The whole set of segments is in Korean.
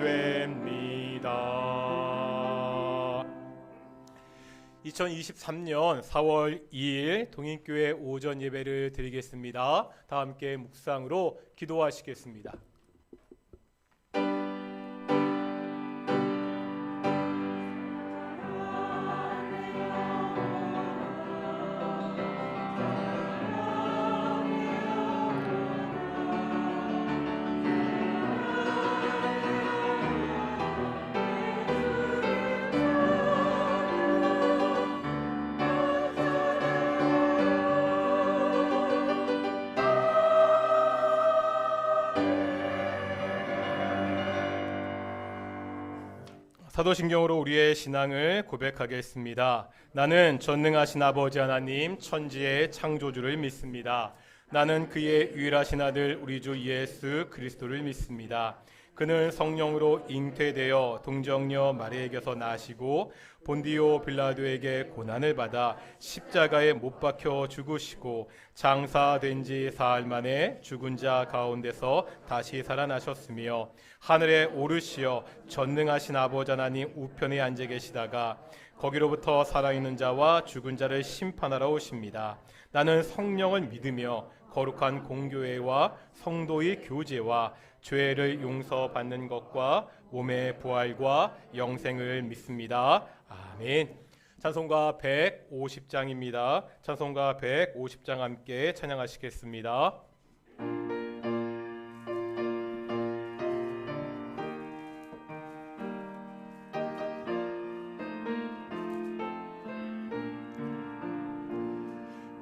됩니다. 2023년 4월 2일 동인교회 오전 예배를 드리겠습니다. 다 함께 묵상으로 기도하시겠습니다. 사도신경으로 우리의 신앙을 고백하겠습니다. 나는 전능하신 아버지 하나님 천지의 창조주를 믿습니다. 나는 그의 유일하신 아들 우리 주 예수 그리스도를 믿습니다. 그는 성령으로 잉태되어 동정녀 마리아에게서 나시고 본디오 빌라도에게 고난을 받아 십자가에 못 박혀 죽으시고 장사된 지 사흘 만에 죽은 자 가운데서 다시 살아나셨으며 하늘에 오르시어 전능하신 아버지 하나님 우편에 앉아 계시다가 거기로부터 살아있는 자와 죽은 자를 심판하러 오십니다. 나는 성령을 믿으며 거룩한 공교회와 성도의 교제와 죄를 용서받는 것과 몸의 부활과 영생을 믿습니다. 아멘. 찬송가 150장입니다. 찬송가 150장 함께 찬양하시겠습니다.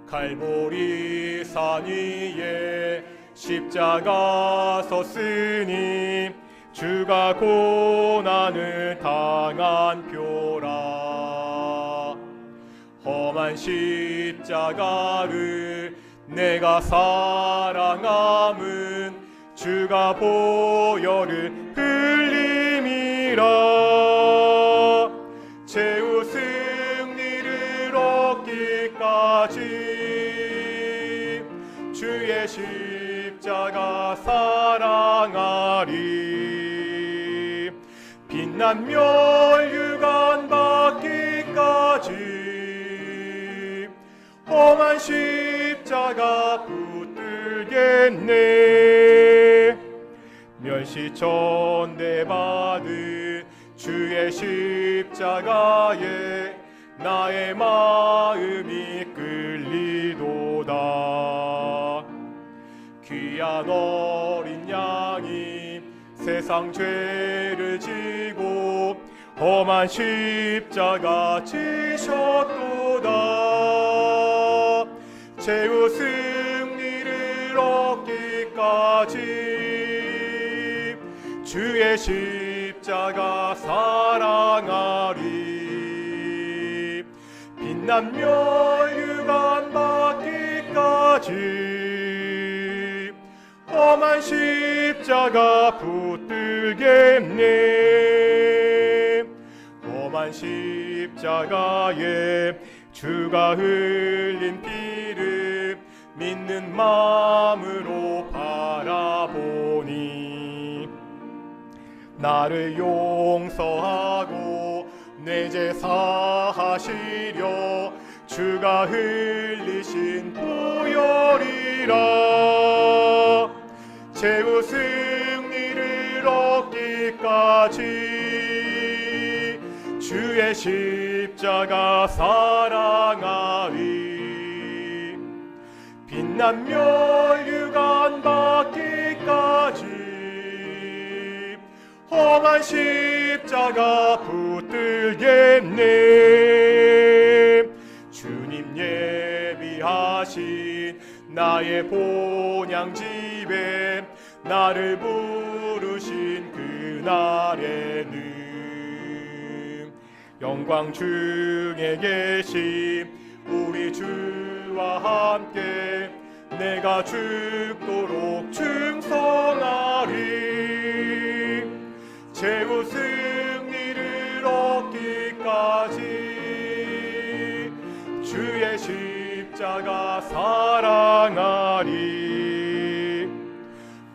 갈보리 산 위에 십자가 섰으니 주가 고난을 당한 표라. 험한 십자가를 내가 사랑함은 주가 보혈을 흘림이라. 최후 승리를 얻기까지 주의 십자가 사랑하리. 빛난 멸류관 받기까지 험한 십자가 붙들겠네. 멸시천대 받은 주의 십자가에 나의 마음이 끌리도다. 귀한 어린 양이 세상 죄를 지고 험한 십자가 지셨도다. 최후 승리를 얻기까지 주의 십자가 사랑하리. 빛난 멸류관 받기까지 험한 십자가 붙들겠네. 험한 십자가에 주가 흘린 피를 믿는 마음으로 바라보니 나를 용서하고 내 죄 사하시려 주가 흘리신 보혈이라. 최후 승리를 얻기까지 주의 십자가 사랑하리. 빛난 멸류관 받기까지 험한 십자가 붙들겠네. 주님 예비하신 나의 본향집에 나를 부르신 그날에는 영광 중에 계신 우리 주와 함께 내가 죽도록 충성하리. 최후 승리를 얻기까지 주의 십자가 사랑하리.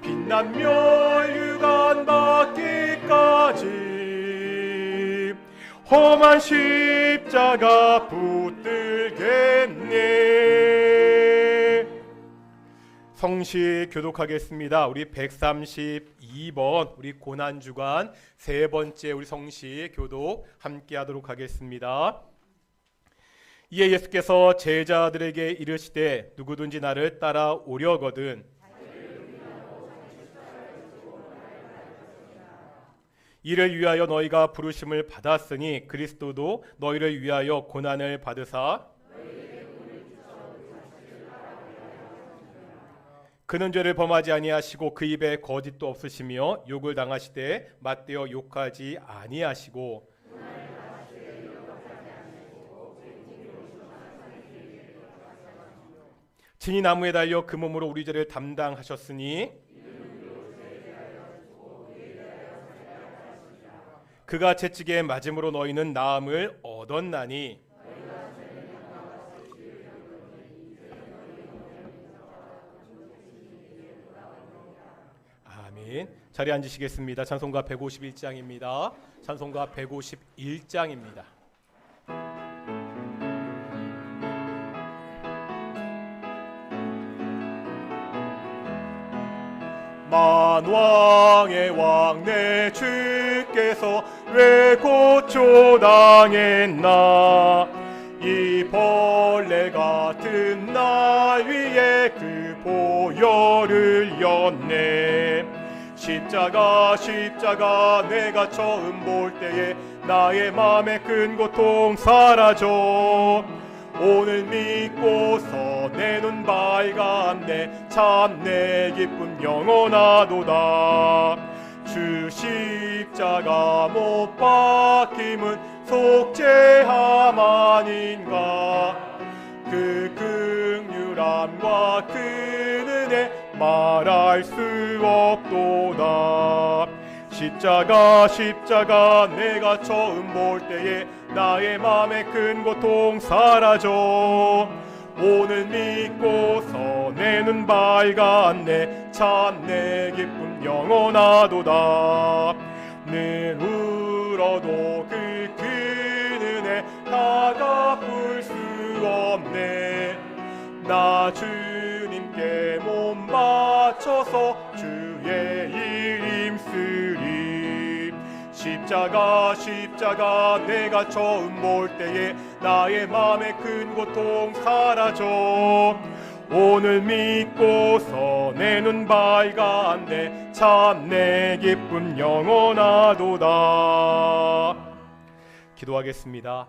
빛난 멸류관 받기까지 험한 십자가 붙들겠네. 성시 교독하겠습니다. 우리 132번 우리 고난주간 세 번째 우리 성시 교독 함께 하도록 하겠습니다. 이에 예수께서 제자들에게 이르시되 누구든지 나를 따라오려거든 이를 위하여 너희가 부르심을 받았으니 그리스도도 너희를 위하여 고난을 받으사 그는 죄를 범하지 아니하시고 그 입에 거짓도 없으시며 욕을 당하시되 맞대어 욕하지 아니하시고 친히 나무에 달려 그 몸으로 우리 죄를 담당하셨으니 그가 채찍에 맞음으로 너희는 나음을 얻었나니. 아멘. 자리에 앉으시겠습니다. 찬송가 151장입니다. 찬송가 151장입니다. 만왕의 왕 내 주께서 왜 고초당했나. 이 벌레 같은 나 위에 그 보혈을 였네. 십자가 내가 처음 볼 때에 나의 맘에 큰 고통 사라져. 오늘 믿고서 내 눈 밝았네. 참 내 기쁨 영원하도다. 주 십자가 못 박힘은 속죄함 아닌가. 그 긍휼함과 그 은혜 말할 수 없도다. 십자가 내가 처음 볼 때에 나의 맘에 큰 고통 사라져. 오늘 믿고서 내 눈 밝았네. 참 내 기쁨 영원하도다. 늘 울어도 그 큰 은혜 다 갚을 수 없네. 나 주님께 몸 바쳐서 주의 일 힘쓰리. 십자가 내가 처음 볼 때에 나의 맘에 큰 고통 사라져. 오늘 믿고서 내 눈 밝았네. 참 내 기쁨 영원하도다. 기도하겠습니다.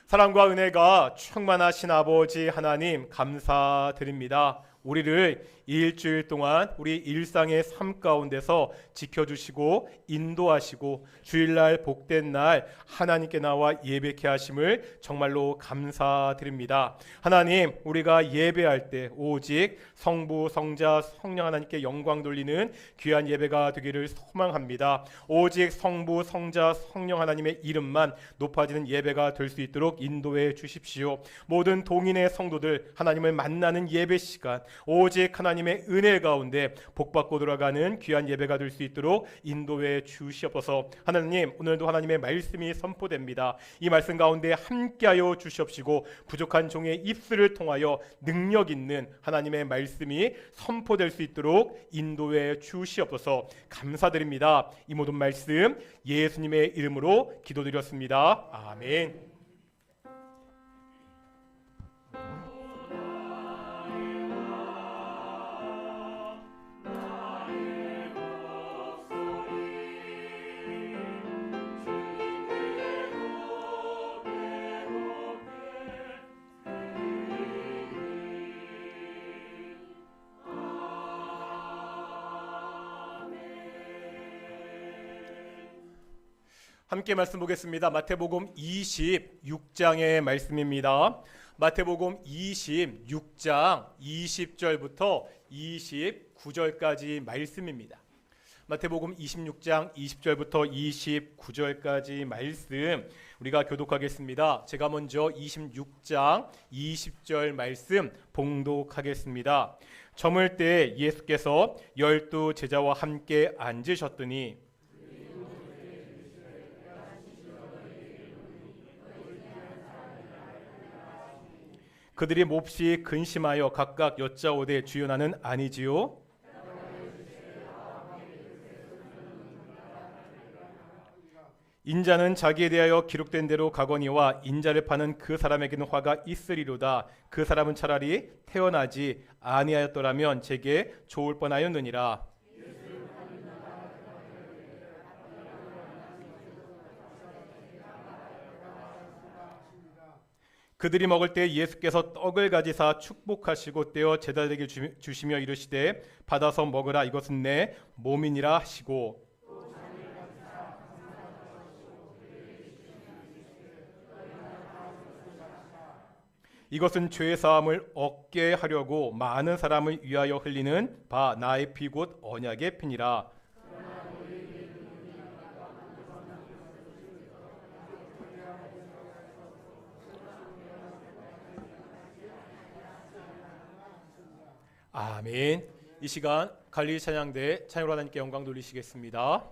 사랑과 은혜가 충만하신 아버지 하나님 감사드립니다. 우리를 일주일 동안 우리 일상의 삶 가운데서 지켜주시고 인도하시고 주일날 복된 날 하나님께 나와 예배케 하심을 정말로 감사드립니다. 하나님, 우리가 예배할 때 오직 성부, 성자, 성령 하나님께 영광 돌리는 귀한 예배가 되기를 소망합니다. 오직 성부, 성자, 성령 하나님의 이름만 높아지는 예배가 될 수 있도록 인도해 주십시오. 모든 동인의 성도들 하나님을 만나는 예배 시간 오직 하나님의 은혜 가운데 복받고 돌아가는 귀한 예배가 될 수 있도록 인도해 주시옵소서. 하나님, 오늘도 하나님의 말씀이 선포됩니다. 이 말씀 가운데 함께하여 주시옵시고 부족한 종의 입술을 통하여 능력 있는 하나님의 말씀이 선포될 수 있도록 인도해 주시옵소서. 감사드립니다. 이 모든 말씀 예수님의 이름으로 기도드렸습니다. 아멘. 함께 말씀 보겠습니다. 마태복음 26장의 말씀입니다. 마태복음 26장 20절부터 29절까지 말씀입니다. 마태복음 26장 20절부터 29절까지 말씀 우리가 교독하겠습니다. 제가 먼저 26장 20절 말씀 봉독하겠습니다. 저물 때 예수께서 12 제자와 함께 앉으셨더니 그들이 몹시 근심하여 각각 여짜오되 주여 나는 아니지요. 인자는 자기에 대하여 기록된 대로 가거니와 인자를 파는 그 사람에게는 화가 있으리로다. 그 사람은 차라리 태어나지 아니하였더라면 제게 좋을 뻔하였느니라. 그들이 먹을 때 예수께서 떡을 가지사 축복하시고 떼어 제자들에게 주시며 이르시되 받아서 먹으라 이것은 내 몸이니라 하시고 이것은 죄 사함을 얻게 하려고 많은 사람을 위하여 흘리는 바 나의 피 곧 언약의 피니라. 아멘. 이 시간 갈릴리 찬양대 찬양으로 하나님께 영광 돌리시겠습니다.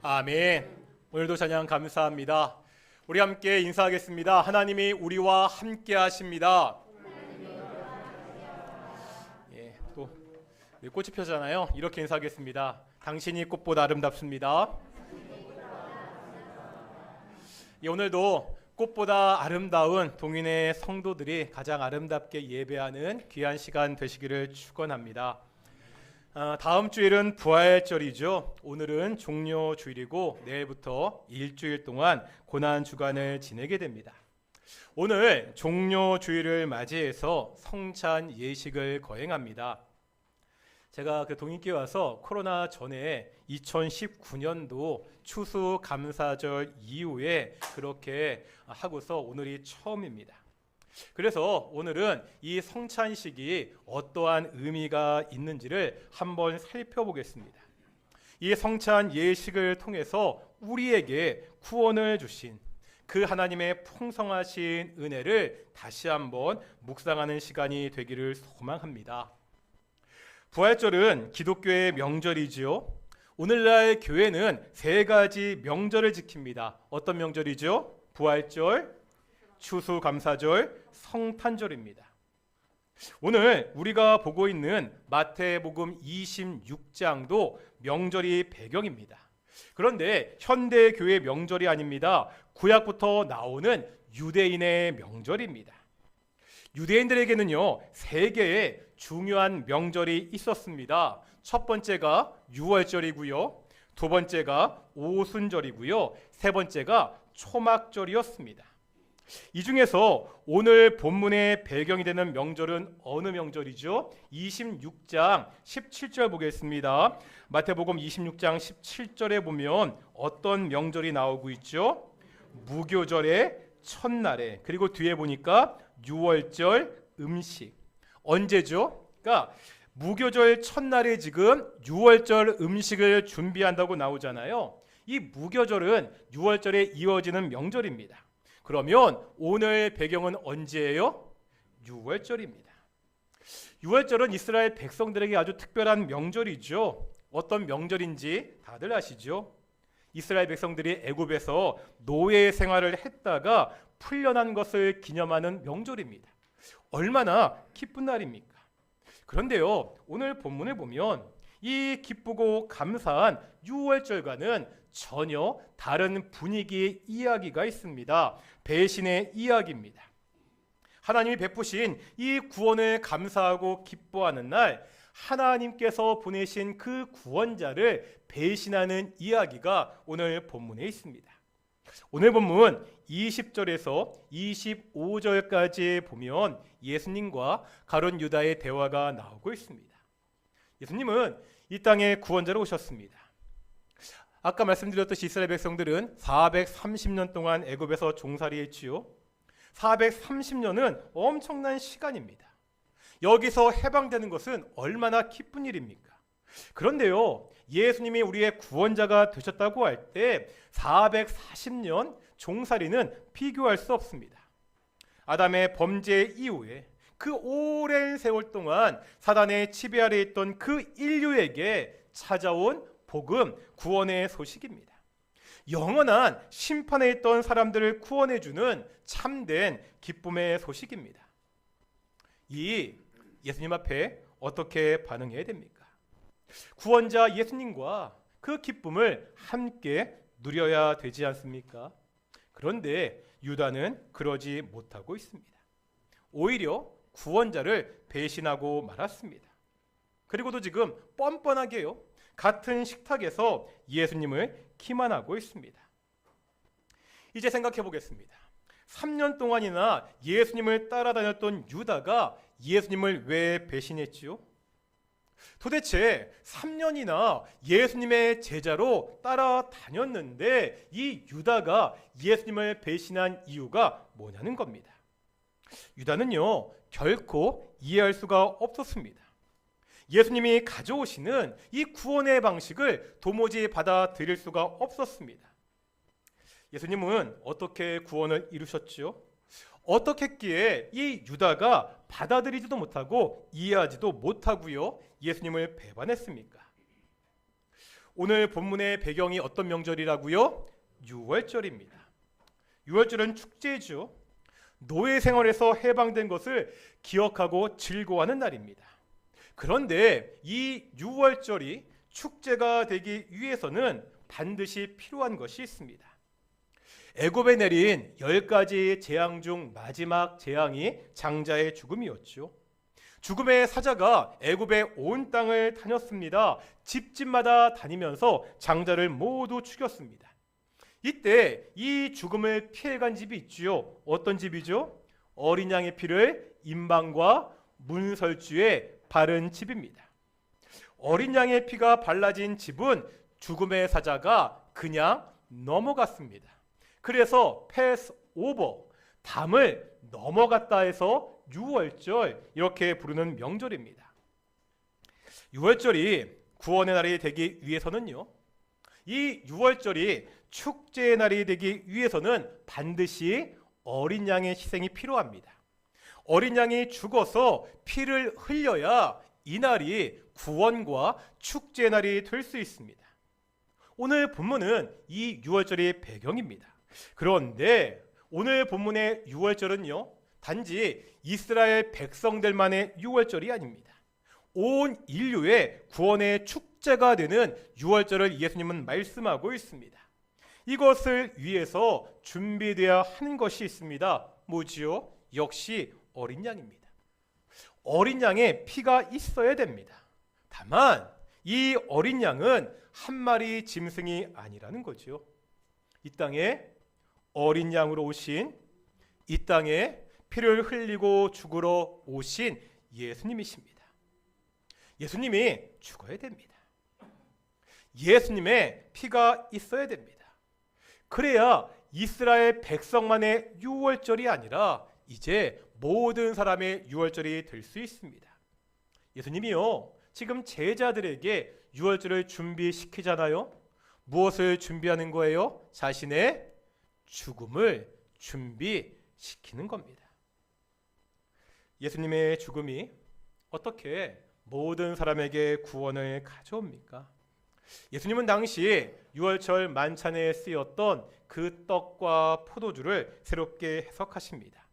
아멘. 오늘도 찬양 감사합니다. 우리 함께 인사하겠습니다. 하나님이 우리와 함께 하십니다. 또 꽃이 펴잖아요. 이렇게 인사하겠습니다. 당신이 꽃보다 아름답습니다. 오늘도 꽃보다 아름다운 동인의 성도들이 가장 아름답게 예배하는 귀한 시간 되시기를 축원합니다. 다음 주일은 부활절이죠. 오늘은 종료주일이고 내일부터 일주일 동안 고난주간을 지내게 됩니다. 오늘 종료주일을 맞이해서 성찬 예식을 거행합니다. 제가 동인교회 와서 코로나 전에 2019년도 추수감사절 이후에 그렇게 하고서 오늘이 처음입니다. 그래서 오늘은 이 성찬식이 어떠한 의미가 있는지를 한번 살펴보겠습니다. 이 성찬 예식을 통해서 우리에게 구원을 주신 그 하나님의 풍성하신 은혜를 다시 한번 묵상하는 시간이 되기를 소망합니다. 부활절은 기독교의 명절이지요. 오늘날 교회는 세 가지 명절을 지킵니다. 어떤 명절이죠? 부활절, 추수감사절, 성탄절입니다. 오늘 우리가 보고 있는 마태복음 26장도 명절이 배경입니다. 그런데 현대 교회 명절이 아닙니다. 구약부터 나오는 유대인의 명절입니다. 유대인들에게는요, 세 개의 중요한 명절이 있었습니다. 첫 번째가 유월절이고요, 두 번째가 오순절이고요, 세 번째가 초막절이었습니다. 이 중에서 오늘 본문의 배경이 되는 명절은 어느 명절이죠? 26장 17절 보겠습니다. 마태복음 26장 17절에 보면 어떤 명절이 나오고 있죠? 무교절의 첫날에, 그리고 뒤에 보니까 유월절 음식. 언제죠? 그러니까 무교절 첫날에 지금 유월절 음식을 준비한다고 나오잖아요. 이 무교절은 유월절에 이어지는 명절입니다. 그러면 오늘 배경은 언제예요? 유월절입니다. 유월절은 이스라엘 백성들에게 아주 특별한 명절이죠. 어떤 명절인지 다들 아시죠? 이스라엘 백성들이 애굽에서 노예 생활을 했다가 풀려난 것을 기념하는 명절입니다. 얼마나 기쁜 날입니까? 그런데요, 오늘 본문을 보면 이 기쁘고 감사한 유월절과는 전혀 다른 분위기의 이야기가 있습니다. 배신의 이야기입니다. 하나님이 베푸신 이 구원을 감사하고 기뻐하는 날, 하나님께서 보내신 그 구원자를 배신하는 이야기가 오늘 본문에 있습니다. 오늘 본문 20절에서 25절까지 보면 예수님과 가룟 유다의 대화가 나오고 있습니다. 예수님은 이 땅에 구원자로 오셨습니다. 아까 말씀드렸듯이 이스라엘 백성들은 430년 동안 애굽에서 종살이했지요. 430년은 엄청난 시간입니다. 여기서 해방되는 것은 얼마나 기쁜 일입니까? 그런데요, 예수님이 우리의 구원자가 되셨다고 할 때 440년 종살이는 비교할 수 없습니다. 아담의 범죄 이후에 그 오랜 세월 동안 사단의 지배 아래 있던 그 인류에게 찾아온 복음, 구원의 소식입니다. 영원한 심판에 있던 사람들을 구원해주는 참된 기쁨의 소식입니다. 이 예수님 앞에 어떻게 반응해야 됩니까? 구원자 예수님과 그 기쁨을 함께 누려야 되지 않습니까? 그런데 유다는 그러지 못하고 있습니다. 오히려 구원자를 배신하고 말았습니다. 그리고도 지금 뻔뻔하게요, 같은 식탁에서 예수님을 기만하고 있습니다. 이제 생각해 보겠습니다. 3년 동안이나 예수님을 따라다녔던 유다가 예수님을 왜 배신했지요? 도대체 3년이나 예수님의 제자로 따라다녔는데 이 유다가 예수님을 배신한 이유가 뭐냐는 겁니다. 유다는요, 결코 이해할 수가 없었습니다. 예수님이 가져오시는 이 구원의 방식을 도무지 받아들일 수가 없었습니다. 예수님은 어떻게 구원을 이루셨지요? 어떻게 했기에 이 유다가 받아들이지도 못하고 이해하지도 못하고요, 예수님을 배반했습니까? 오늘 본문의 배경이 어떤 명절이라고요? 유월절입니다. 유월절은 축제죠. 노예 생활에서 해방된 것을 기억하고 즐거워하는 날입니다. 그런데 이 유월절이 축제가 되기 위해서는 반드시 필요한 것이 있습니다. 애굽에 내린 10가지 재앙 중 마지막 재앙이 장자의 죽음이었죠. 죽음의 사자가 애굽의 온 땅을 다녔습니다. 집집마다 다니면서 장자를 모두 죽였습니다. 이때 이 죽음을 피해간 집이 있지요. 어떤 집이죠? 어린 양의 피를 임방과 문설주에 바른 집입니다. 어린 양의 피가 발라진 집은 죽음의 사자가 그냥 넘어갔습니다. 그래서 패스 오버, 담을 넘어갔다 해서 유월절, 이렇게 부르는 명절입니다. 유월절이 구원의 날이 되기 위해서는요, 이 유월절이 축제의 날이 되기 위해서는 반드시 어린 양의 희생이 필요합니다. 어린 양이 죽어서 피를 흘려야 이 날이 구원과 축제의 날이 될 수 있습니다. 오늘 본문은 이 유월절의 배경입니다. 그런데 오늘 본문의 유월절은요, 단지 이스라엘 백성들만의 유월절이 아닙니다. 온 인류의 구원의 축제가 되는 유월절을 예수님은 말씀하고 있습니다. 이것을 위해서 준비되어야 하는 것이 있습니다. 뭐지요? 역시 어린 양입니다. 어린 양의 피가 있어야 됩니다. 다만 이 어린 양은 한 마리 짐승이 아니라는 거죠. 이 땅에 어린 양으로 오신, 이 땅에 피를 흘리고 죽으러 오신 예수님이십니다. 예수님이 죽어야 됩니다. 예수님의 피가 있어야 됩니다. 그래야 이스라엘 백성만의 유월절이 아니라 이제 모든 사람의 유월절이 될 수 있습니다. 예수님이요, 지금 제자들에게 유월절을 준비시키잖아요. 무엇을 준비하는 거예요? 자신의 죽음을 준비시키는 겁니다. 예수님의 죽음이 어떻게 모든 사람에게 구원을 가져옵니까? 예수님은 당시 유월절 만찬에 쓰였던 그 떡과 포도주를 새롭게 해석하십니다.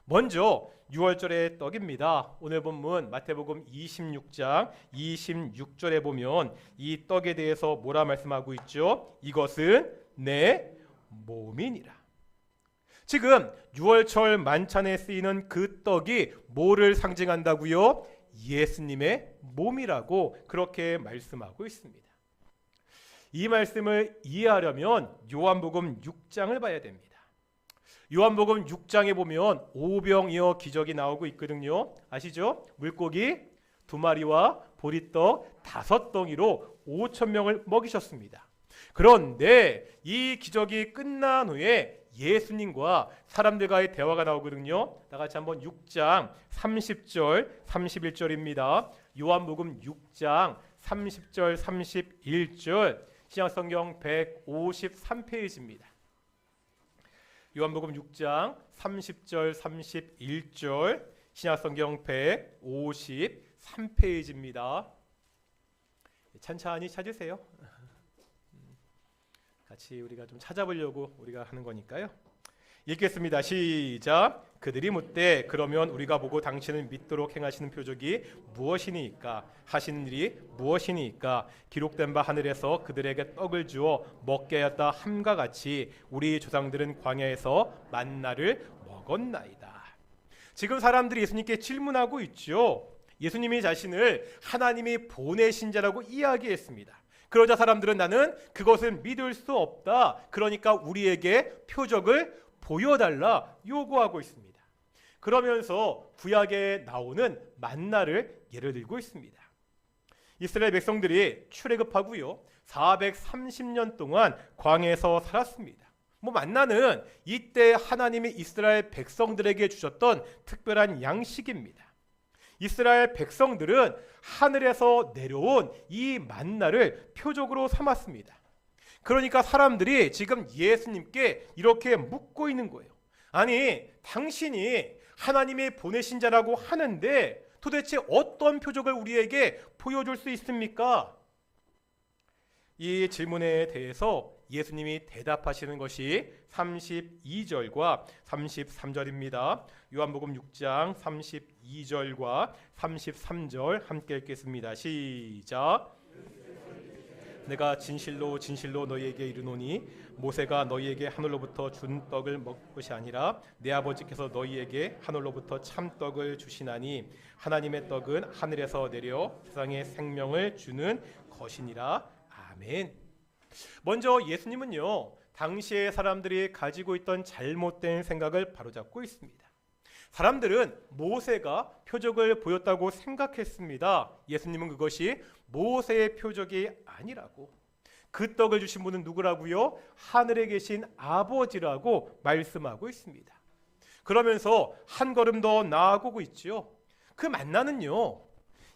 먼저 유월절의 떡입니다. 오늘 본문 마태복음 26장 26절에 보면 이 떡에 대해서 뭐라 말씀하고 있죠? 이것은 내 몸이니라. 지금 유월절 만찬에 쓰이는 그 떡이 뭐를 상징한다고요? 예수님의 몸이라고 그렇게 말씀하고 있습니다. 이 말씀을 이해하려면 요한복음 6장을 봐야 됩니다. 요한복음 6장에 보면 오병이어 기적이 나오고 있거든요. 아시죠? 물고기 2마리와 보리떡 5덩이로 5,000명을 먹이셨습니다. 그런데 이 기적이 끝난 후에 예수님과 사람들과의 대화가 나오거든요. 다 같이 한번 6장 30절 31절입니다. 요한복음 6장 30절 31절 신약성경 153페이지입니다. 요한복음 6장 30절 31절 신약성경 153페이지입니다. 천천히 찾으세요. 같이 우리가 좀 찾아보려고 우리가 하는 거니까요. 읽겠습니다. 시작. 그들이 묻되 그러면 우리가 보고 당신을 믿도록 행하시는 표적이 무엇이니까? 하시는 일이 무엇이니까? 기록된 바 하늘에서 그들에게 떡을 주어 먹게 하였다 함과 같이 우리 조상들은 광야에서 만나를 먹었나이다. 지금 사람들이 예수님께 질문하고 있죠. 예수님이 자신을 하나님이 보내신 자라고 이야기했습니다. 그러자 사람들은 나는 그것을 믿을 수 없다. 그러니까 우리에게 표적을 보여달라 요구하고 있습니다. 그러면서 구약에 나오는 만나를 예를 들고 있습니다. 이스라엘 백성들이 출애굽하고요 430년 동안 광야에서 살았습니다. 만나는 이때 하나님이 이스라엘 백성들에게 주셨던 특별한 양식입니다. 이스라엘 백성들은 하늘에서 내려온 이 만나를 표적으로 삼았습니다. 그러니까 사람들이 지금 예수님께 이렇게 묻고 있는 거예요. 아니, 당신이 하나님이 보내신 자라고 하는데 도대체 어떤 표적을 우리에게 보여줄 수 있습니까? 이 질문에 대해서 예수님이 대답하시는 것이 32절과 33절입니다. 요한복음 6장 32절과 33절 함께 읽겠습니다. 시작. 내가 진실로 진실로 너희에게 이르노니 모세가 너희에게 하늘로부터 준 떡을 먹을 것이 아니라 내 아버지께서 너희에게 하늘로부터 참떡을 주시나니 하나님의 떡은 하늘에서 내려 세상에 생명을 주는 것이니라. 아멘. 먼저 예수님은요 당시의 사람들이 가지고 있던 잘못된 생각을 바로잡고 있습니다. 사람들은 모세가 표적을 보였다고 생각했습니다. 예수님은 그것이 모세의 표적이 아니라고, 그 떡을 주신 분은 누구라고요? 하늘에 계신 아버지라고 말씀하고 있습니다. 그러면서 한 걸음 더 나아가고 있죠. 그 만나는요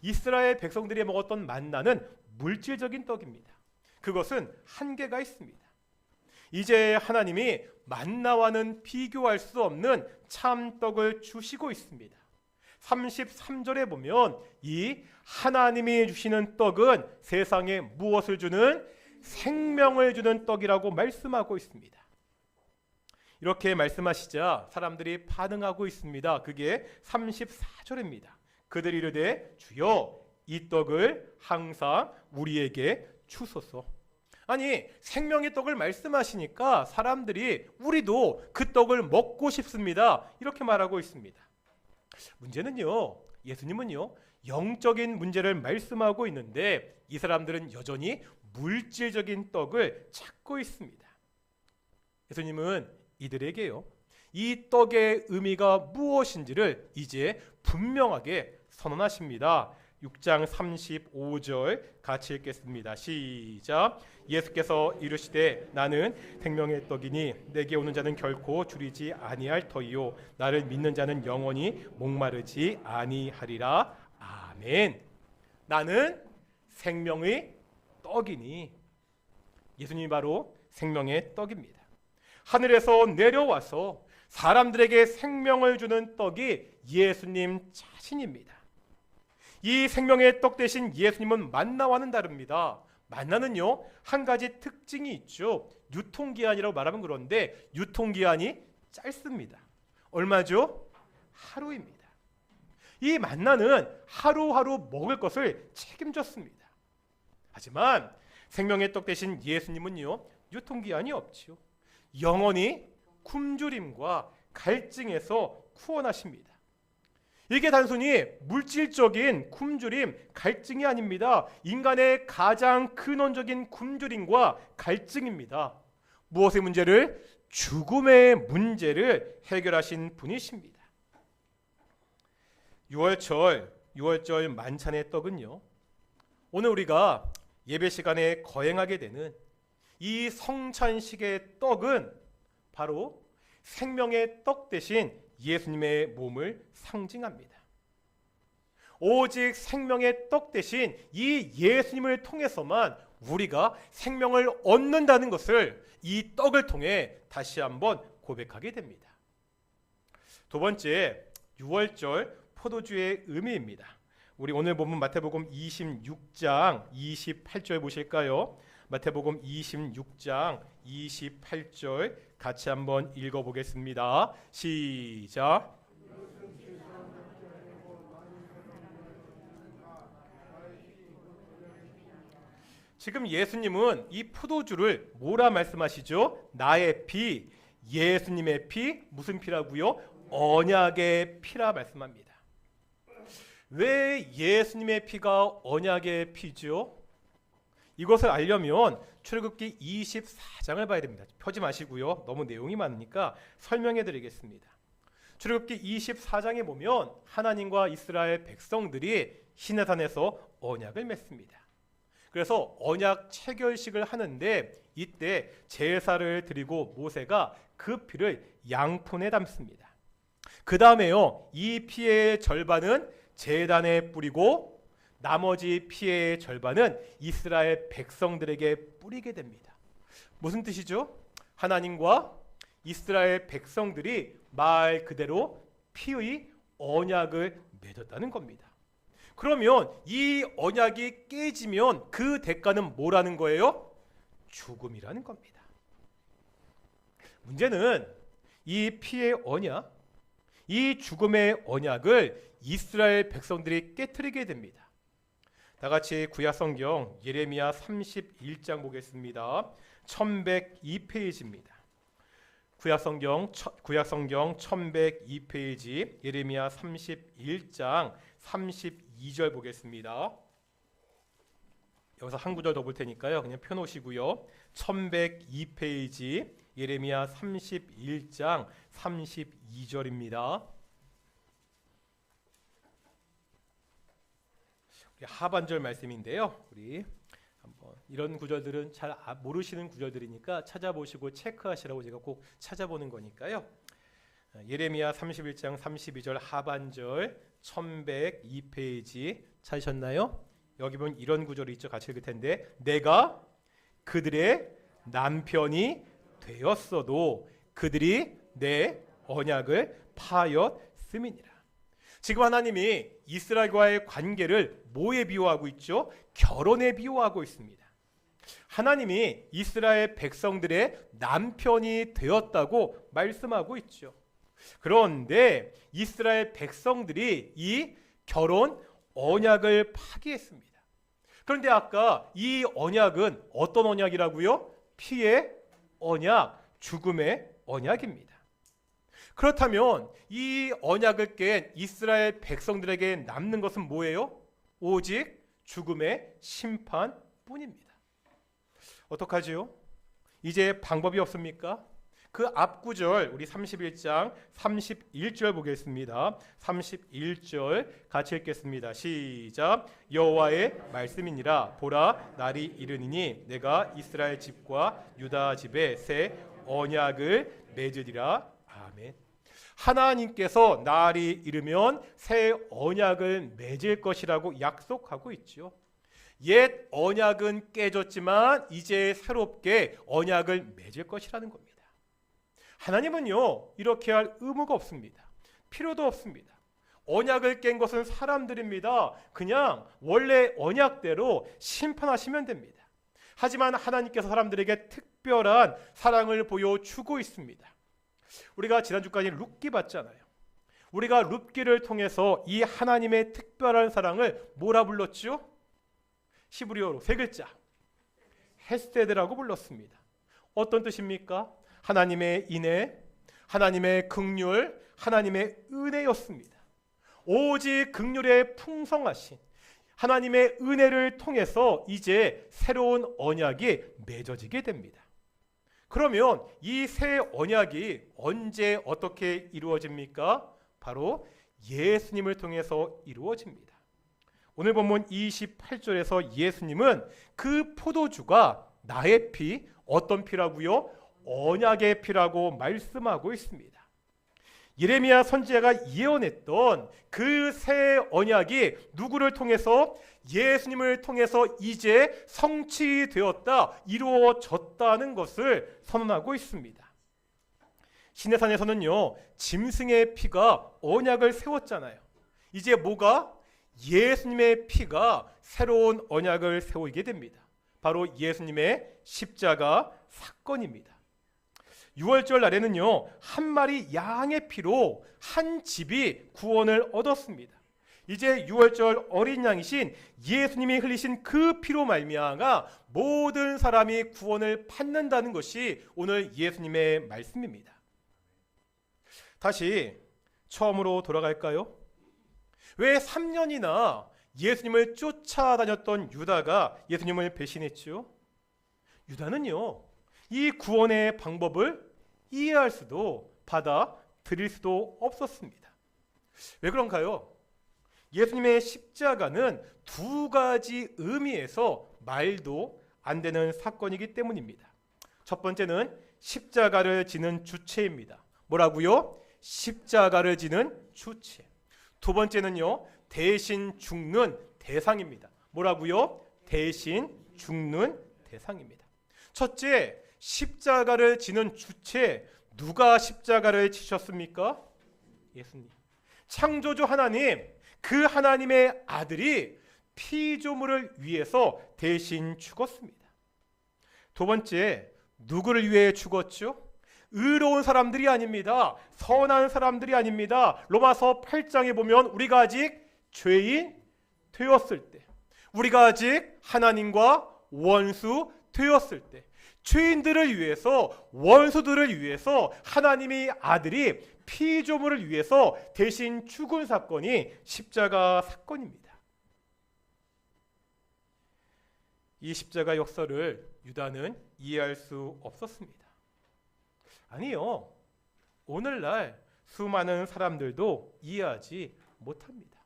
이스라엘 백성들이 먹었던 만나는 물질적인 떡입니다. 그것은 한계가 있습니다. 이제 하나님이 만나와는 비교할 수 없는 참 떡을 주시고 있습니다. 33절에 보면 이 하나님이 주시는 떡은 세상에 무엇을 주는? 생명을 주는 떡이라고 말씀하고 있습니다. 이렇게 말씀하시자 사람들이 반응하고 있습니다. 그게 34절입니다. 그들이 이르되 주여 이 떡을 항상 우리에게 주소서. 아니, 생명의 떡을 말씀하시니까 사람들이 우리도 그 떡을 먹고 싶습니다. 이렇게 말하고 있습니다. 문제는요, 예수님은요 영적인 문제를 말씀하고 있는데 이 사람들은 여전히 물질적인 떡을 찾고 있습니다. 예수님은 이들에게요 이 떡의 의미가 무엇인지를 이제 분명하게 선언하십니다. 6장 35절 같이 읽겠습니다. 시작. 예수께서 이르시되 나는 생명의 떡이니 내게 오는 자는 결코 줄이지 아니할 터이요 나를 믿는 자는 영원히 목마르지 아니하리라. 아멘. 나는 생명의 떡이니, 예수님이 바로 생명의 떡입니다. 하늘에서 내려와서 사람들에게 생명을 주는 떡이 예수님 자신입니다. 이 생명의 떡 대신 예수님은 만나와는 다릅니다. 만나는요 한 가지 특징이 있죠. 유통기한이라고 말하면 그런데 유통기한이 짧습니다. 얼마죠? 하루입니다. 이 만나는 하루하루 먹을 것을 책임졌습니다. 하지만 생명의 떡 대신 예수님은요 유통기한이 없지요. 영원히 굶주림과 갈증에서 구원하십니다. 이게 단순히 물질적인 굶주림, 갈증이 아닙니다. 인간의 가장 근원적인 굶주림과 갈증입니다. 무엇의 문제를? 죽음의 문제를 해결하신 분이십니다. 6월절 만찬의 떡은요 오늘 우리가 예배 시간에 거행하게 되는 이 성찬식의 떡은 바로 생명의 떡 대신 예수님의 몸을 상징합니다. 오직 생명의 떡 대신 이 예수님을 통해서만 우리가 생명을 얻는다는 것을 이 떡을 통해 다시 한번 고백하게 됩니다. 두 번째, 6월절 포도주의 의미입니다. 우리 오늘 본문 마태복음 26장 28절 보실까요? 마태복음 26장 28절 같이 한번 읽어보겠습니다. 시작. 지금 예수님은 이 포도주를 뭐라 말씀하시죠? 나의 피, 예수님의 피, 무슨 피라고요? 언약의 피라 말씀합니다. 왜 예수님의 피가 언약의 피죠? 이것을 알려면 출애굽기 24장을 봐야 됩니다. 펴지 마시고요. 너무 내용이 많으니까 설명해 드리겠습니다. 출애굽기 24장에 보면 하나님과 이스라엘 백성들이 시내산에서 언약을 맺습니다. 그래서 언약 체결식을 하는데 이때 제사를 드리고 모세가 그 피를 양푼에 담습니다. 그 다음에요 이 피의 절반은 제단에 뿌리고 나머지 피의 절반은 이스라엘 백성들에게 뿌리게 됩니다. 무슨 뜻이죠? 하나님과 이스라엘 백성들이 말 그대로 피의 언약을 맺었다는 겁니다. 그러면 이 언약이 깨지면 그 대가는 뭐라는 거예요? 죽음이라는 겁니다. 문제는 이 피의 언약, 이 죽음의 언약을 이스라엘 백성들이 깨트리게 됩니다. 다 같이 구약성경 예레미야 31장 보겠습니다. 1102페이지입니다. 구약성경 1102페이지 예레미야 31장 32절 보겠습니다. 여기서 한 구절 더 볼 테니까요. 그냥 펴놓으시고요. 1102페이지 예레미야 31장 32절입니다. 하반절 말씀인데요. 우리 한번 이런 구절들은 잘 모르시는 구절들이니까 찾아보시고 체크하시라고 제가 꼭 찾아보는 거니까요. 예레미야 31장 32절 하반절 1102페이지 찾으셨나요? 여기 보면 이런 구절이 있죠. 같이 읽을 텐데 내가 그들의 남편이 되었어도 그들이 내 언약을 파였음이니라. 지금 하나님이 이스라엘과의 관계를 뭐에 비유하고 있죠? 결혼에 비유하고 있습니다. 하나님이 이스라엘 백성들의 남편이 되었다고 말씀하고 있죠. 그런데 이스라엘 백성들이 이 결혼 언약을 파기했습니다. 그런데 아까 이 언약은 어떤 언약이라고요? 피의 언약, 죽음의 언약입니다. 그렇다면 이 언약을 깬 이스라엘 백성들에게 남는 것은 뭐예요? 오직 죽음의 심판뿐입니다. 어떡하지요? 이제 방법이 없습니까? 그 앞구절 우리 31장 31절 보겠습니다. 31절 같이 읽겠습니다. 시작. 여호와의 말씀이니라. 보라, 날이 이르니니 내가 이스라엘 집과 유다 집에 새 언약을 맺으리라. 아멘. 하나님께서 날이 이르면 새 언약을 맺을 것이라고 약속하고 있죠. 옛 언약은 깨졌지만 이제 새롭게 언약을 맺을 것이라는 겁니다. 하나님은요, 이렇게 할 의무가 없습니다. 필요도 없습니다. 언약을 깬 것은 사람들입니다. 그냥 원래 언약대로 심판하시면 됩니다. 하지만 하나님께서 사람들에게 특별한 사랑을 보여주고 있습니다. 우리가 지난주까지 룻기 봤잖아요. 우리가 룻기를 통해서 이 하나님의 특별한 사랑을 뭐라 불렀죠? 히브리어로 세 글자 헤세드라고 불렀습니다. 어떤 뜻입니까? 하나님의 인애, 하나님의 긍휼, 하나님의 은혜였습니다. 오직 긍휼에 풍성하신 하나님의 은혜를 통해서 이제 새로운 언약이 맺어지게 됩니다. 그러면 이 새 언약이 언제 어떻게 이루어집니까? 바로 예수님을 통해서 이루어집니다. 오늘 본문 28절에서 예수님은 그 포도주가 나의 피, 어떤 피라고요? 언약의 피라고 말씀하고 있습니다. 예레미야 선지자가 예언했던 그 새 언약이 누구를 통해서? 예수님을 통해서 이제 성취되었다, 이루어졌다는 것을 선언하고 있습니다. 시내산에서는요, 짐승의 피가 언약을 세웠잖아요. 이제 뭐가? 예수님의 피가 새로운 언약을 세우게 됩니다. 바로 예수님의 십자가 사건입니다. 6월절 날에는요, 한 마리 양의 피로 한 집이 구원을 얻었습니다. 이제 6월절 어린 양이신 예수님이 흘리신 그 피로 말미암아 모든 사람이 구원을 받는다는 것이 오늘 예수님의 말씀입니다. 다시 처음으로 돌아갈까요? 왜 3년이나 예수님을 쫓아다녔던 유다가 예수님을 배신했죠? 유다는요, 이 구원의 방법을 이해할 수도 받아들일 수도 없었습니다. 왜 그런가요? 예수님의 십자가는 두 가지 의미에서 말도 안 되는 사건이기 때문입니다. 첫 번째는 십자가를 지는 주체입니다. 뭐라고요? 십자가를 지는 주체. 두 번째는요, 대신 죽는 대상입니다. 뭐라고요? 대신 죽는 대상입니다. 첫째, 십자가를 지는 주체, 누가 십자가를 지셨습니까? 예수님. 창조주 하나님, 그 하나님의 아들이 피조물을 위해서 대신 죽었습니다. 두 번째, 누구를 위해 죽었죠? 의로운 사람들이 아닙니다. 선한 사람들이 아닙니다. 로마서 8장에 보면 우리가 아직 죄인 되었을 때, 우리가 아직 하나님과 원수 되었을 때, 죄인들을 위해서, 원수들을 위해서 하나님의 아들이 피조물을 위해서 대신 죽은 사건이 십자가 사건입니다. 이 십자가 역사를 유다는 이해할 수 없었습니다. 아니요, 오늘날 수많은 사람들도 이해하지 못합니다.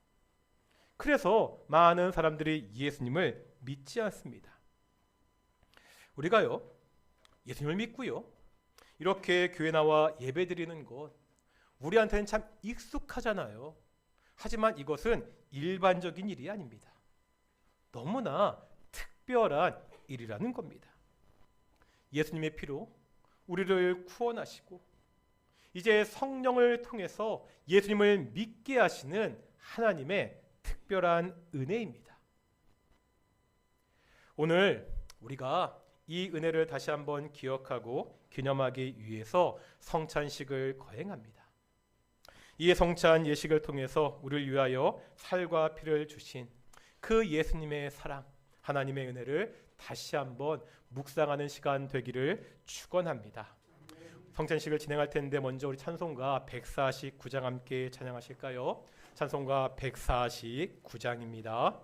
그래서 많은 사람들이 예수님을 믿지 않습니다. 우리가요, 예수님을 믿고요, 이렇게 교회 나와 예배드리는 것 우리한테는 참 익숙하잖아요. 하지만 이것은 일반적인 일이 아닙니다. 너무나 특별한 일이라는 겁니다. 예수님의 피로 우리를 구원하시고 이제 성령을 통해서 예수님을 믿게 하시는 하나님의 특별한 은혜입니다. 오늘 우리가 이 은혜를 다시 한번 기억하고 기념하기 위해서 성찬식을 거행합니다. 이 성찬 예식을 통해서 우리를 위하여 살과 피를 주신 그 예수님의 사랑, 하나님의 은혜를 다시 한번 묵상하는 시간 되기를 축원합니다. 성찬식을 진행할 텐데 먼저 우리 찬송가 149장 함께 찬양하실까요? 찬송가 149장입니다.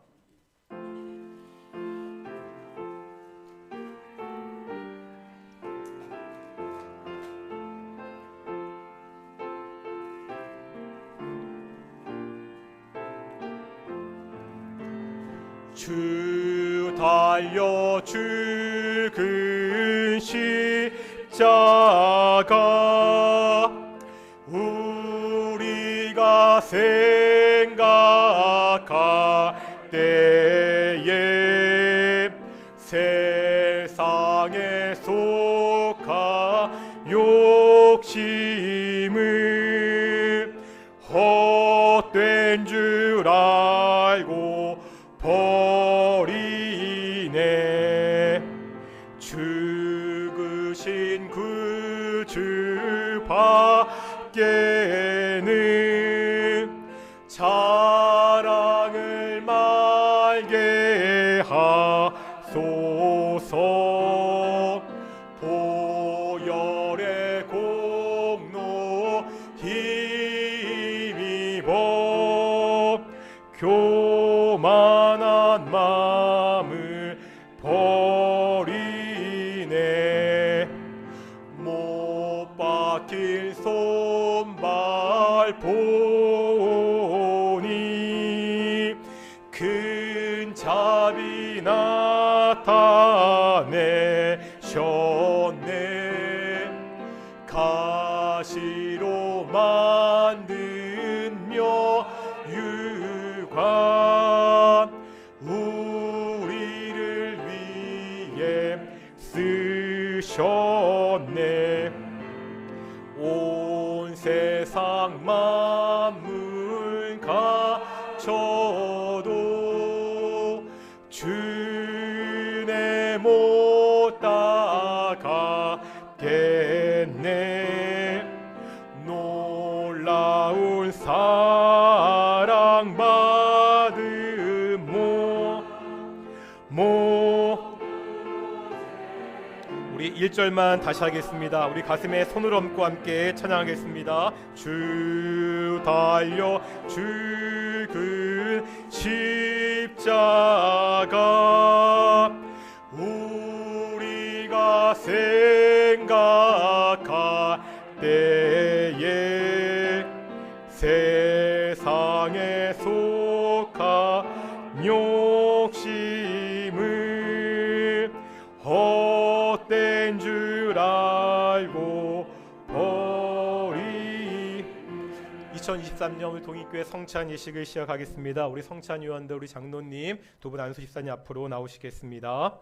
주 달려 죽은 십자가 우리가 생각할 때에 세상에 속한 욕심을 헛된 줄 알고 버리네. 죽으신 그 주 밖에는 자랑을 말게 하소서. 보혈의 공로 힘입어 교만한 마음을 버리네. 못 박힌 손발 보니 큰 자비 나타내셨네. 가시로 만든 묘유관 우리를 위해 쓰셨네. 온 세상 만물 갖춰도 주내 못 따가겠네. 놀라운 사랑 받은 우리 1절만 다시 하겠습니다. 우리 가슴에 손을 얹고 함께 찬양하겠습니다. 주 달려 죽은 십자가 우리가 생각할 때에 세상에 속한 욕심을 헛된 줄 알고 버리. 2023년 우리 동익교회 성찬 예식을 시작하겠습니다. 우리 성찬위원들 우리 장로님 두 분 안수 집사님 앞으로 나오시겠습니다.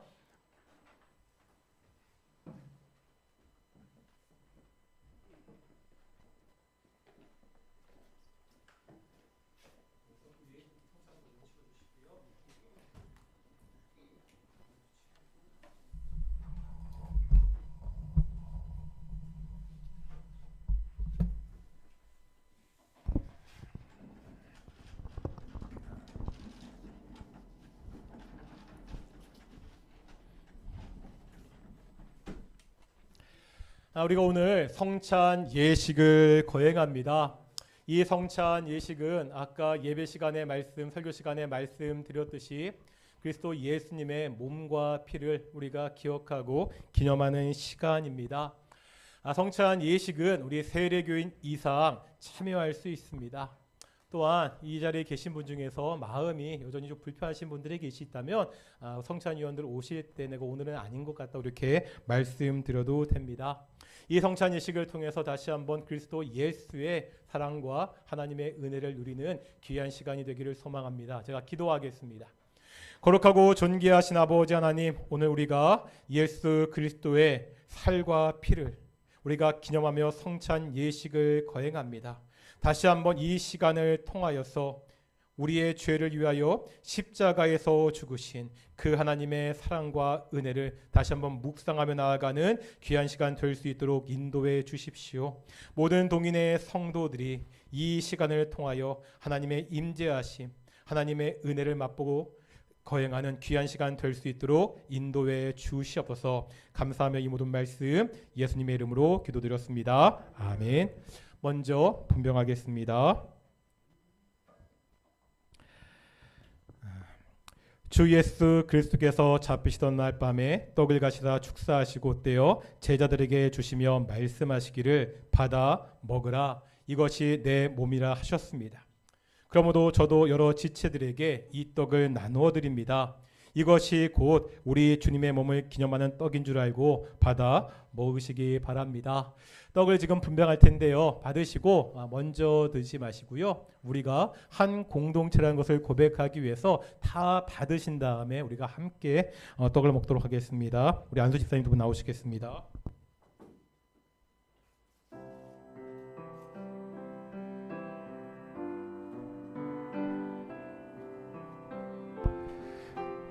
우리가 오늘 성찬 예식을 거행합니다. 이 성찬 예식은 아까 예배 시간에 설교 시간에 말씀드렸듯이 그리스도 예수님의 몸과 피를 우리가 기억하고 기념하는 시간입니다. 성찬 예식은 우리 세례교인 이상 참여할 수 있습니다. 또한 이 자리에 계신 분 중에서 마음이 여전히 좀 불편하신 분들이 계시다면 성찬위원들 오실 때 내가 오늘은 아닌 것 같다 이렇게 말씀드려도 됩니다. 이 성찬 예식을 통해서 다시 한번 그리스도 예수의 사랑과 하나님의 은혜를 누리는 귀한 시간이 되기를 소망합니다. 제가 기도하겠습니다. 거룩하고 존귀하신 아버지 하나님, 오늘 우리가 예수 그리스도의 살과 피를 우리가 기념하며 성찬 예식을 거행합니다. 다시 한번 이 시간을 통하여서 우리의 죄를 위하여 십자가에서 죽으신 그 하나님의 사랑과 은혜를 다시 한번 묵상하며 나아가는 귀한 시간 될 수 있도록 인도해 주십시오. 모든 동인의 성도들이 이 시간을 통하여 하나님의 임재하심, 하나님의 은혜를 맛보고 거행하는 귀한 시간 될 수 있도록 인도해 주시옵소서. 감사하며 이 모든 말씀 예수님의 이름으로 기도드렸습니다. 아멘. 먼저 분명하겠습니다. 주 예수 그리스도께서 잡히시던 날 밤에 떡을 가시다 축사하시고 떼어 제자들에게 주시며 말씀하시기를 받아 먹으라, 이것이 내 몸이라 하셨습니다. 그러므로 저도 여러 지체들에게 이 떡을 나누어 드립니다. 이것이 곧 우리 주님의 몸을 기념하는 떡인 줄 알고 받아 먹으시기 바랍니다. 떡을 지금 분배할 텐데요. 받으시고 먼저 드시지 마시고요. 우리가 한 공동체라는 것을 고백하기 위해서 다 받으신 다음에 우리가 함께 떡을 먹도록 하겠습니다. 우리 안수 집사님 두 분 나오시겠습니다.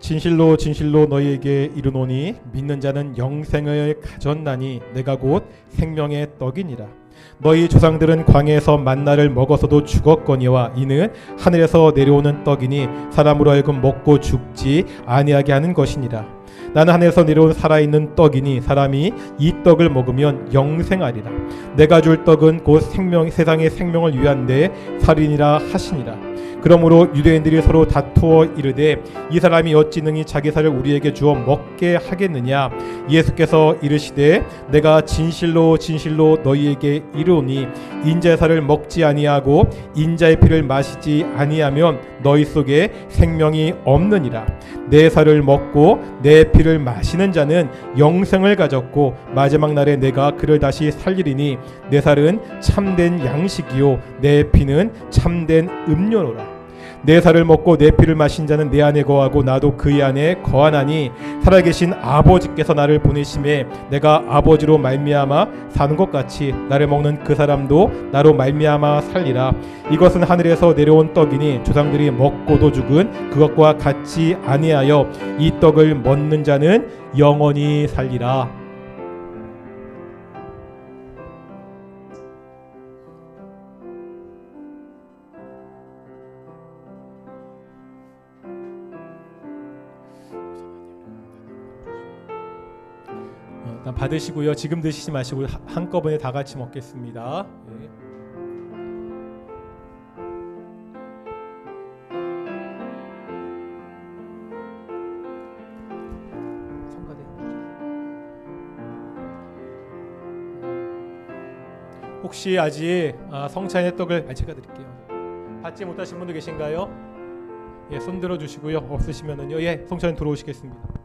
진실로 진실로 너희에게 이르노니 믿는 자는 영생을 가졌나니 내가 곧 생명의 떡이니라. 너희 조상들은 광야에서 만나를 먹어서도 죽었거니와 이는 하늘에서 내려오는 떡이니 사람으로 하여금 먹고 죽지 아니하게 하는 것이니라. 나는 하늘에서 내려온 살아있는 떡이니 사람이 이 떡을 먹으면 영생하리라. 내가 줄 떡은 곧 세상의 생명을 위한 내 살이니라 하시니라. 그러므로 유대인들이 서로 다투어 이르되 이 사람이 어찌 능히 자기 살을 우리에게 주어 먹게 하겠느냐. 예수께서 이르시되 내가 진실로 진실로 너희에게 이르노니 인자의 살을 먹지 아니하고 인자의 피를 마시지 아니하면 너희 속에 생명이 없느니라. 내 살을 먹고 내 피를 마시는 자는 영생을 가졌고 마지막 날에 내가 그를 다시 살리리니 내 살은 참된 양식이요 내 피는 참된 음료로라. 내 살을 먹고 내 피를 마신 자는 내 안에 거하고 나도 그의 안에 거하나니 살아계신 아버지께서 나를 보내심에 내가 아버지로 말미암아 사는 것 같이 나를 먹는 그 사람도 나로 말미암아 살리라. 이것은 하늘에서 내려온 떡이니 조상들이 먹고도 죽은 그것과 같지 아니하여 이 떡을 먹는 자는 영원히 살리라. 일단 받으시고요. 지금 드시지 마시고 한꺼번에 다 같이 먹겠습니다. 네. 혹시 아직 성찬의 떡을 제가 드릴게요. 받지 못하신 분도 계신가요? 예, 손 들어 주시고요. 없으시면은요. 예, 성찬 들어오시겠습니다.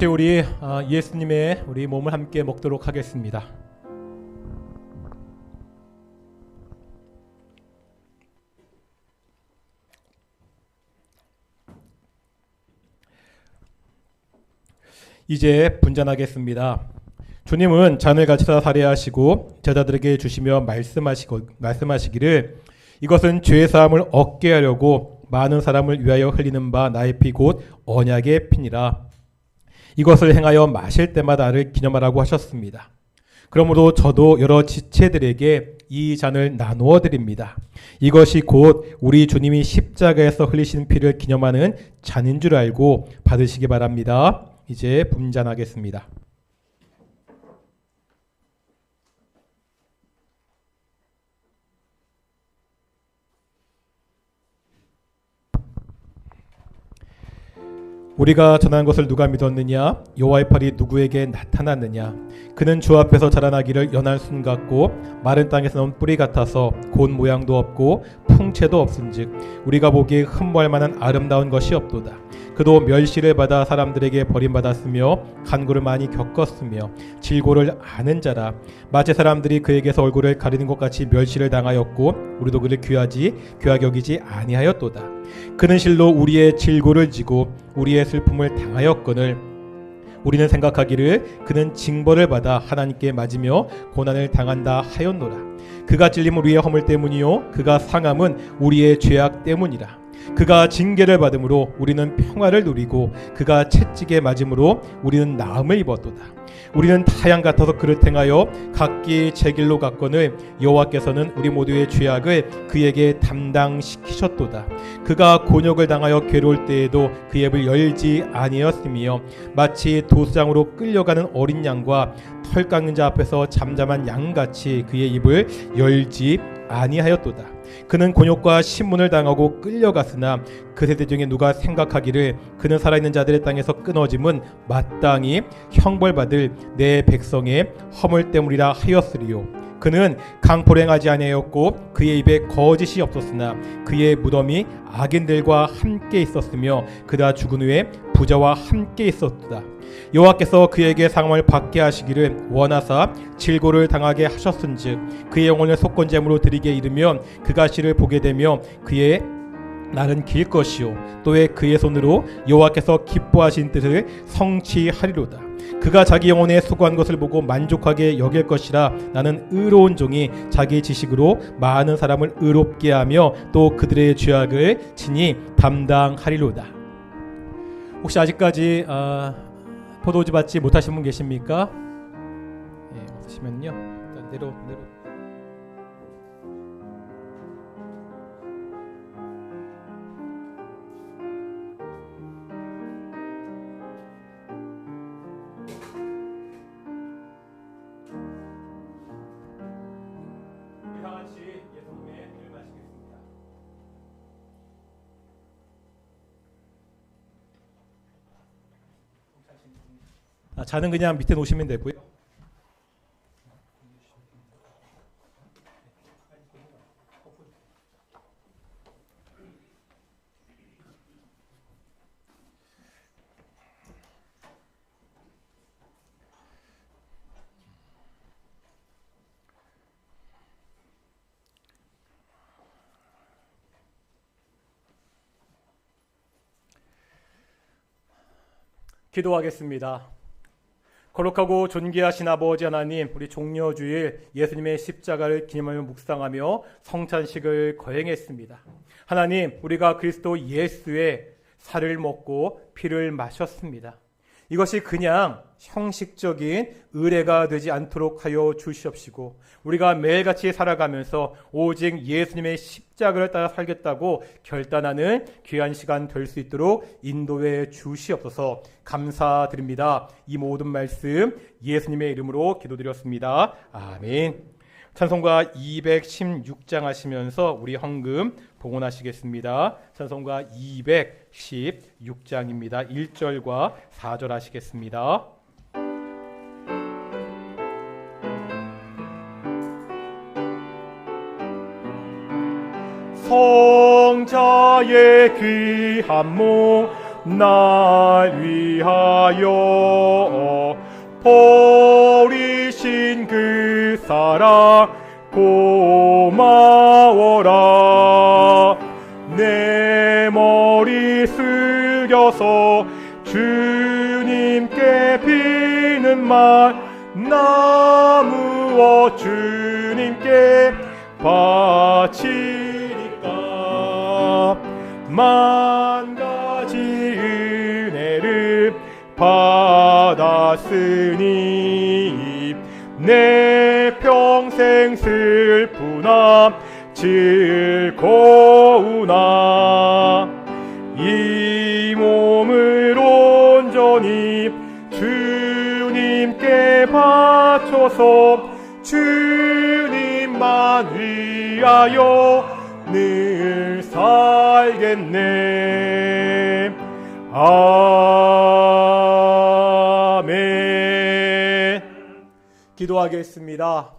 우리 예수님의 우리 몸을 함께 먹도록 하겠습니다. 이제 분잔하겠습니다. 주님은 잔을 가지사 살해하시고 제자들에게 주시며 말씀하시기를 이것은 죄 사함을 얻게 하려고 많은 사람을 위하여 흘리는 바 나의 피 곧 언약의 피니라. 이것을 행하여 마실 때마다 나를 기념하라고 하셨습니다. 그러므로 저도 여러 지체들에게 이 잔을 나누어 드립니다. 이것이 곧 우리 주님이 십자가에서 흘리신 피를 기념하는 잔인 줄 알고 받으시기 바랍니다. 이제 분잔하겠습니다. 우리가 전한 것을 누가 믿었느냐? 여호와의 팔이 누구에게 나타났느냐? 그는 주 앞에서 자라나기를 연한 순 같고 마른 땅에서 나온 뿌리 같아서 곤 모양도 없고 풍채도 없은즉 우리가 보기에 흠모할 만한 아름다운 것이 없도다. 그도 멸시를 받아 사람들에게 버림받았으며 간구를 많이 겪었으며 질고를 아는 자라. 마치 사람들이 그에게서 얼굴을 가리는 것 같이 멸시를 당하였고 우리도 그를 귀하게 여기지 아니하였도다. 그는 실로 우리의 질고를 지고 우리의 슬픔을 당하였거늘 우리는 생각하기를 그는 징벌을 받아 하나님께 맞으며 고난을 당한다 하였노라. 그가 찔림은 우리의 허물 때문이요 그가 상함은 우리의 죄악 때문이라. 그가 징계를 받음으로 우리는 평화를 누리고 그가 채찍에 맞음으로 우리는 나음을 입었도다. 우리는 타양 같아서 그를 행하여 각기 제 길로 갔거늘 여호와께서는 우리 모두의 죄악을 그에게 담당시키셨도다. 그가 곤욕을 당하여 괴로울 때에도 그 입을 열지 아니었으며 마치 도수장으로 끌려가는 어린 양과 털 깎는 자 앞에서 잠잠한 양같이 그의 입을 열지 아니하였도다. 그는 곤욕과 신문을 당하고 끌려갔으나 그 세대 중에 누가 생각하기를 그는 살아있는 자들의 땅에서 끊어짐은 마땅히 형벌받을 내 백성의 허물 때문이라 하였으리요. 그는 강포를 행하지 아니하였고 그의 입에 거짓이 없었으나 그의 무덤이 악인들과 함께 있었으며 그가 죽은 후에 부자와 함께 있었다. 여호와께서 그에게 상함을 받게 하시기를 원하사 질고를 당하게 하셨은즉 그의 영혼을 속건제물로 드리게 이르면 그가 씨를 보게 되며 그의 날은 길 것이요 또에 그의 손으로 여호와께서 기뻐하신 뜻을 성취하리로다. 그가 자기 영혼에 수고한 것을 보고 만족하게 여길 것이라. 나는 의로운 종이 자기 지식으로 많은 사람을 의롭게 하며 또 그들의 죄악을 친히 담당하리로다. 혹시 아직까지 포도주 받지 못하신 분 계십니까? 예, 없으시면요. 일단 내려. 다 같이 예수님의 피를 마시겠습니다. 잔은 그냥 밑에 놓으시면 되고요. 기도하겠습니다. 거룩하고 존귀하신 아버지 하나님, 우리 종려주일 예수님의 십자가를 기념하며 묵상하며 성찬식을 거행했습니다. 하나님, 우리가 그리스도 예수의 살을 먹고 피를 마셨습니다. 이것이 그냥 형식적인 의례가 되지 않도록 하여 주시옵시고 우리가 매일같이 살아가면서 오직 예수님의 십자가를 따라 살겠다고 결단하는 귀한 시간 될 수 있도록 인도해 주시옵소서. 감사드립니다. 이 모든 말씀 예수님의 이름으로 기도드렸습니다. 아멘. 찬송가 216장 하시면서 우리 헌금 봉헌하시겠습니다. 찬송가 216장입니다. 1절과 4절 하시겠습니다. 성자의 귀한 몸 날 위하여 버리신 그 사랑 고마워라. 내 머리 숙여서 주님께 비는 말 나누어 주님께 바치리까. 만 가지 은혜를 받았으니 내 평생 슬프나 즐거우나 이 몸을 온전히 주님께 바쳐서 주님만 위하여 늘 살겠네. 아멘. 기도하겠습니다.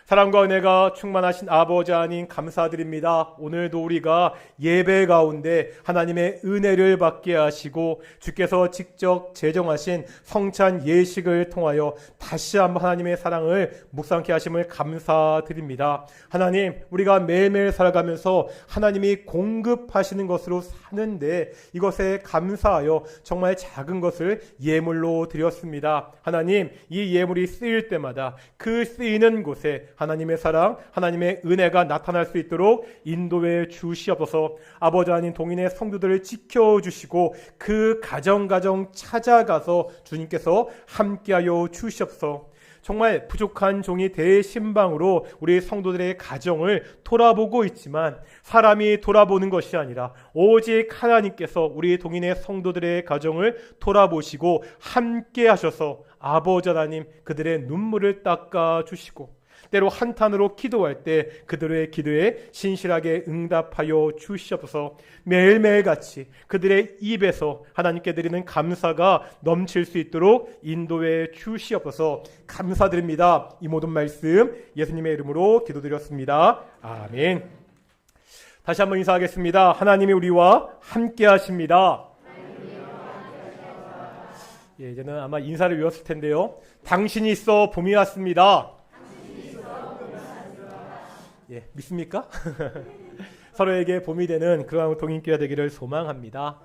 사랑과 은혜가 충만하신 아버지 하나님 감사드립니다. 오늘도 우리가 예배 가운데 하나님의 은혜를 받게 하시고 주께서 직접 제정하신 성찬 예식을 통하여 다시 한번 하나님의 사랑을 묵상케 하심을 감사드립니다. 하나님, 우리가 매일매일 살아가면서 하나님이 공급하시는 것으로 사는데 이것에 감사하여 정말 작은 것을 예물로 드렸습니다. 하나님, 이 예물이 쓰일 때마다 그 쓰이는 곳에 하나님의 사랑, 하나님의 은혜가 나타날 수 있도록 인도해 주시옵소서. 아버지 하나님, 동인의 성도들을 지켜주시고 그 가정 찾아가서 주님께서 함께하여 주시옵소서. 정말 부족한 종이 대신방으로 우리 성도들의 가정을 돌아보고 있지만 사람이 돌아보는 것이 아니라 오직 하나님께서 우리 동인의 성도들의 가정을 돌아보시고 함께 하셔서 아버지 하나님 그들의 눈물을 닦아주시고 때로 한탄으로 기도할 때 그들의 기도에 신실하게 응답하여 주시옵소서. 매일매일 같이 그들의 입에서 하나님께 드리는 감사가 넘칠 수 있도록 인도해 주시옵소서. 감사드립니다. 이 모든 말씀 예수님의 이름으로 기도드렸습니다. 아멘. 다시 한번 인사하겠습니다. 하나님이 우리와 함께 하십니다. 예, 이제는 아마 인사를 외웠을 텐데요. 당신이 있어 봄이 왔습니다. 예, 믿습니까? 서로에게 봄이 되는 그러한 동인교회가 되기를 소망합니다.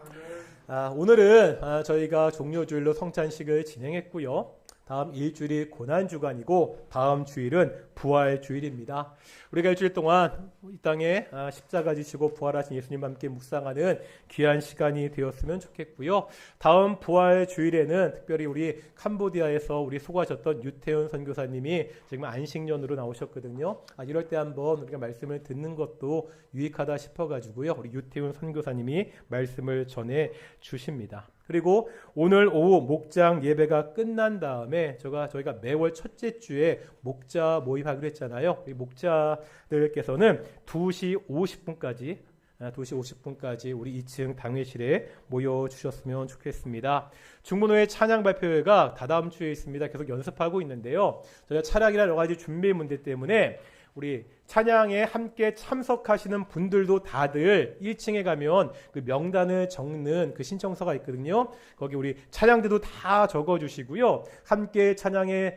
오늘은 저희가 종료주일로 성찬식을 진행했고요. 다음 일주일이 고난주간이고 다음 주일은 부활주일입니다. 우리가 일주일 동안 이 땅에 십자가 지시고 부활하신 예수님과 함께 묵상하는 귀한 시간이 되었으면 좋겠고요. 다음 부활주일에는 특별히 우리 캄보디아에서 우리 수고하셨던 유태훈 선교사님이 지금 안식년으로 나오셨거든요. 이럴 때 한번 우리가 말씀을 듣는 것도 유익하다 싶어가지고요. 우리 유태훈 선교사님이 말씀을 전해 주십니다. 그리고 오늘 오후 목장 예배가 끝난 다음에 저희가 매월 첫째 주에 목자 모임하기로 했잖아요. 이 목자들께서는 2시 50분까지 우리 2층 당회실에 모여주셨으면 좋겠습니다. 중문호의 찬양 발표회가 다다음 주에 있습니다. 계속 연습하고 있는데요. 저희가 차량이나 여러 가지 준비 문제 때문에 우리 찬양에 함께 참석하시는 분들도 다들 1층에 가면 그 명단을 적는 그 신청서가 있거든요. 거기 우리 찬양들도 다 적어주시고요. 함께 찬양에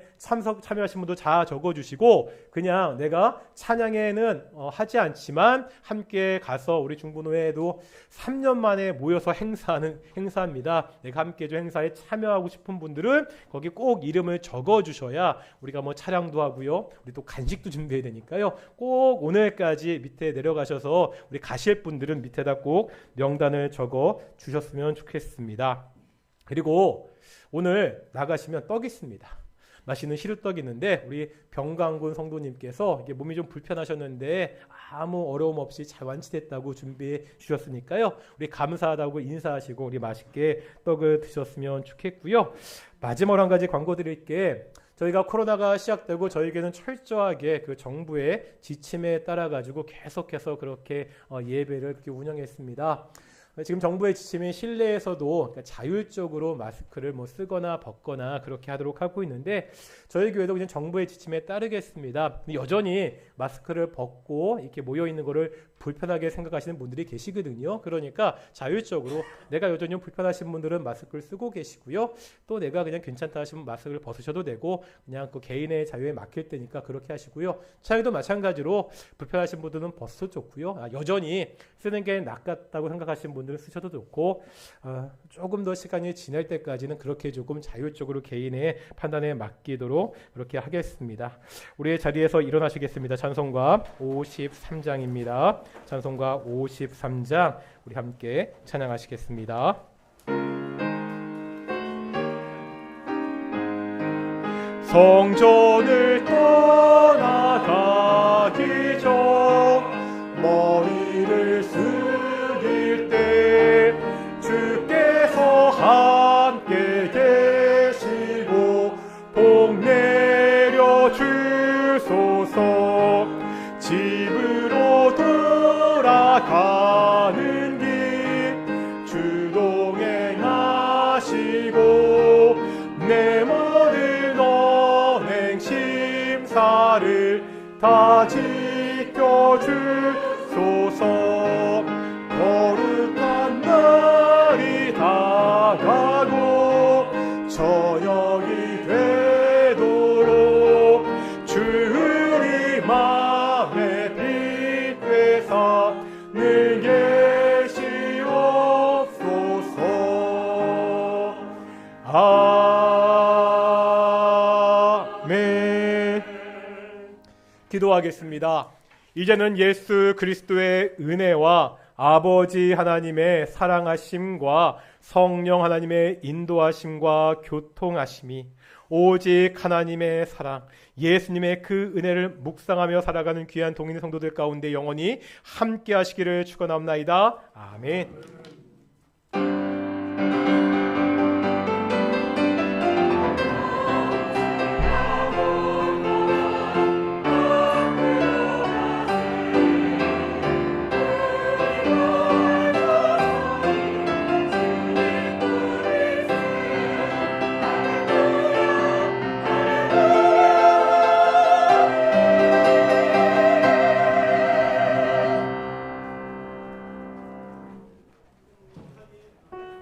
참여하신 분도 다 적어주시고 그냥 내가 찬양에는 하지 않지만 함께 가서 우리 중분호회도 3년 만에 모여서 행사입니다. 내가 함께 좀 행사에 참여하고 싶은 분들은 거기 꼭 이름을 적어주셔야 우리가 뭐 찬양도 하고요. 우리 또 간식도 준비해야 되니까요. 꼭 오늘까지 밑에 내려가셔서 우리 가실 분들은 밑에다 꼭 명단을 적어 주셨으면 좋겠습니다. 그리고 오늘 나가시면 떡이 있습니다. 맛있는 시루떡이 있는데 우리 병강군 성도님께서 이게 몸이 좀 불편하셨는데 아무 어려움 없이 잘 완치됐다고 준비해 주셨으니까요. 우리 감사하다고 인사하시고 우리 맛있게 떡을 드셨으면 좋겠고요. 마지막으로 한 가지 광고 드릴게. 저희가 코로나가 시작되고 저에게는 철저하게 그 정부의 지침에 따라 가지고 계속해서 그렇게 예배를 그렇게 운영했습니다. 지금 정부의 지침이 실내에서도 그러니까 자율적으로 마스크를 쓰거나 벗거나 그렇게 하도록 하고 있는데 저희 교회도 그냥 정부의 지침에 따르겠습니다. 여전히 마스크를 벗고 이렇게 모여 있는 거를 불편하게 생각하시는 분들이 계시거든요. 그러니까 자율적으로 내가 여전히 불편하신 분들은 마스크를 쓰고 계시고요. 또 내가 그냥 괜찮다 하시면 마스크를 벗으셔도 되고 그냥 그 개인의 자유에 맡길 때니까 그렇게 하시고요. 차이도 마찬가지로 불편하신 분들은 벗어도 좋고요. 여전히 쓰는 게 낫겠다고 생각하시는 분들은 쓰셔도 좋고 조금 더 시간이 지날 때까지는 그렇게 조금 자율적으로 개인의 판단에 맡기도록 그렇게 하겠습니다. 우리의 자리에서 일어나시겠습니다. 찬송가 53장입니다. 찬송가 53장 우리 함께 찬양하시겠습니다. 성전을 떠나가기 전 머리를 숙일 때 주께서 함께 계시고 복 내려 주소서. 집으로 돌아가는 길 주동행하 다 지켜주소서. 거룩한 날이 다가고 저녁이 되도록 주의 맘에 빛 되사 늘 계시옵소서. 아멘. 기도하겠습니다. 이제는 예수 그리스도의 은혜와 아버지 하나님의 사랑하심과 성령 하나님의 인도하심과 교통하심이 오직 하나님의 사랑, 예수님의 그 은혜를 묵상하며 살아가는 귀한 동인 성도들 가운데 영원히 함께 하시기를 축원합니다. 아멘.